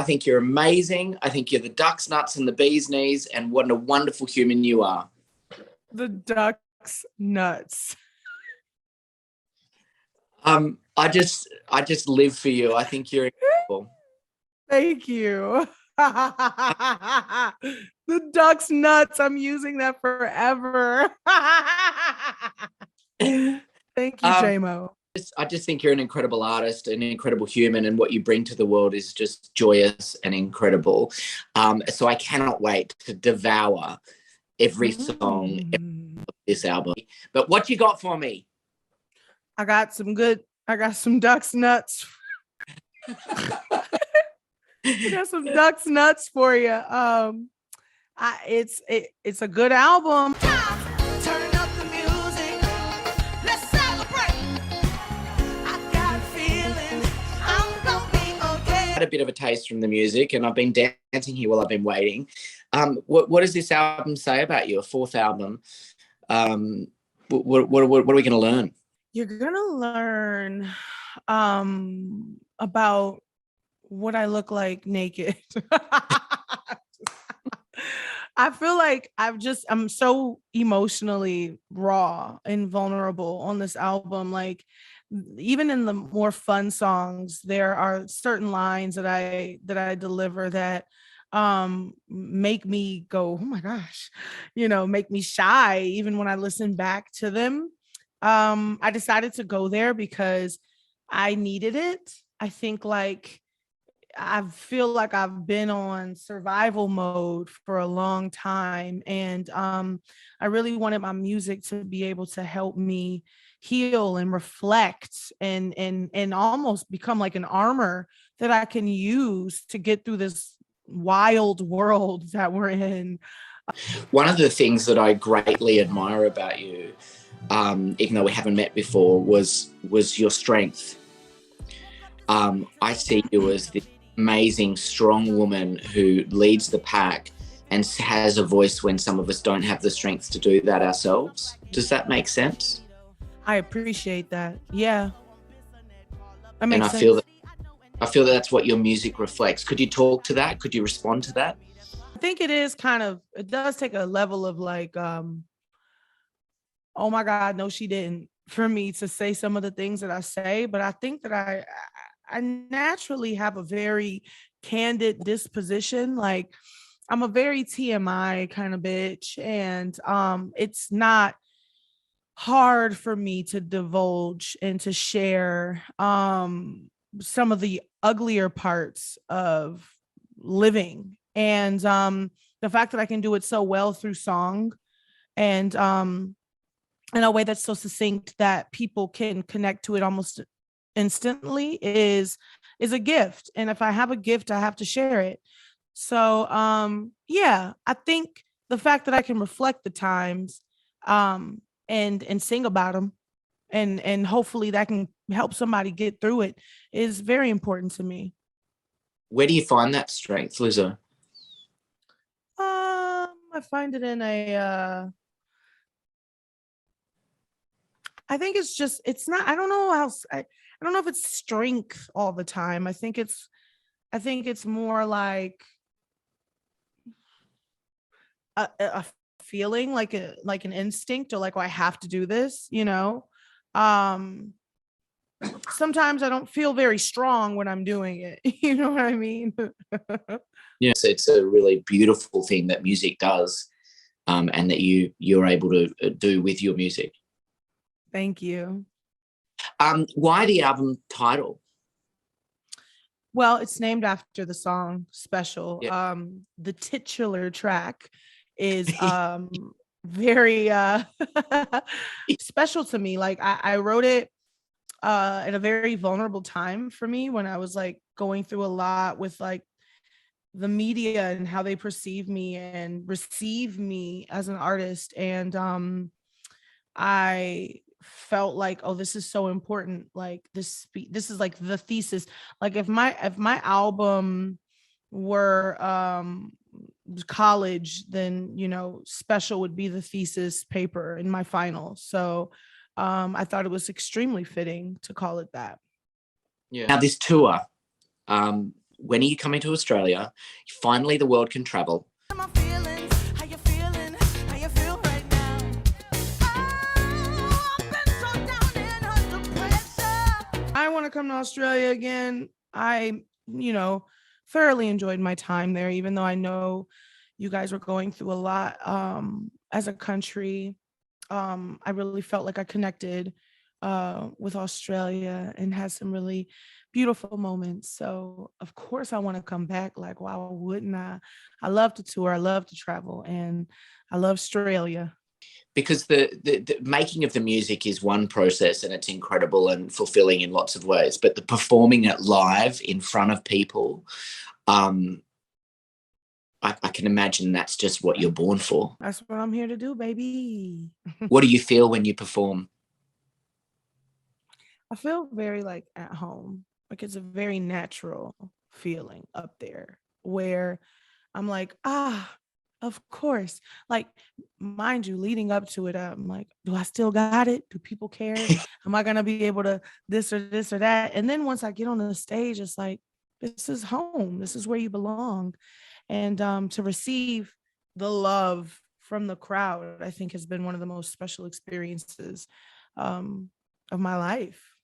think you're amazing. I think you're the duck's nuts and the bee's knees, and what a wonderful human you are. The duck's nuts. I just live for you. I think you're incredible. Thank you. The duck's nuts. I'm using that forever. Thank you, JMO. I just think you're an incredible artist, an incredible human, and what you bring to the world is just joyous and incredible. So I cannot wait to devour every song of this album. But what you got for me? I got some duck's nuts. I got some duck's nuts for you. It's a good album. Turn up the music. Let's celebrate. I got a feeling I'm gonna be okay. I had a bit of a taste from the music, and I've been dancing here while I've been waiting. What does this album say about you? A fourth album. What are we going to learn? You're gonna learn about what I look like naked. I feel like I'm so emotionally raw and vulnerable on this album. Like, even in the more fun songs, there are certain lines that I deliver that make me go, oh my gosh, make me shy even when I listen back to them. I decided to go there because I needed it. I think I feel like I've been on survival mode for a long time. And I really wanted my music to be able to help me heal and reflect and almost become like an armor that I can use to get through this wild world that we're in. One of the things that I greatly admire about you, even though we haven't met before, was your strength. I see you as the amazing, strong woman who leads the pack and has a voice when some of us don't have the strength to do that ourselves. Does that make sense? I appreciate that. Yeah. That makes sense. I feel that that's what your music reflects. Could you talk to that? Could you respond to that? I think it does take a level of oh my God, no, she didn't, for me to say some of the things that I say. But I think that I naturally have a very candid disposition. Like, I'm a very TMI kind of bitch. And it's not hard for me to divulge and to share some of the uglier parts of living. And the fact that I can do it so well through song and in a way that's so succinct that people can connect to it almost instantly is a gift. And if I have a gift, I have to share it. So yeah, I think the fact that I can reflect the times and sing about them and hopefully that can help somebody get through it is very important to me. Where do you find that strength, Lizzo? I find it in I think it's not, I don't know I don't know if it's strength all the time. I think it's more like a feeling, like an instinct, or like, oh, I have to do this, sometimes I don't feel very strong when I'm doing it. You know what I mean? Yes, it's a really beautiful thing that music does, and that you're able to do with your music. Thank you. Why the album title? Well, it's named after the song Special. Yeah. The titular track is very special to me. Like, I wrote it at a very vulnerable time for me, when I was like going through a lot with like the media and how they perceive me and receive me as an artist. And I felt like, oh, this is so important. Like, this is like the thesis. Like, if my album were college, then Special would be the thesis paper in my final. So I thought it was extremely fitting to call it that. Yeah. Now, this tour, when are you coming to Australia? Finally, the world can travel. I want to come to Australia again. Thoroughly enjoyed my time there, even though I know you guys were going through a lot as a country. I really felt like I connected with Australia and had some really beautiful moments. So of course I want to come back. Like, why wouldn't I? I love to tour, I love to travel, and I love Australia. Because the making of the music is one process and it's incredible and fulfilling in lots of ways, but the performing it live in front of people, I can imagine that's just what you're born for. That's what I'm here to do, baby. What do you feel when you perform? I feel very like at home. Like it's a very natural feeling up there where I'm like, of course. Like, mind you, leading up to it, I'm like, do I still got it? Do people care? Am I gonna be able to this or this or that? And then once I get on the stage, it's like, this is home. This is where you belong. And to receive the love from the crowd, I think has been one of the most special experiences of my life.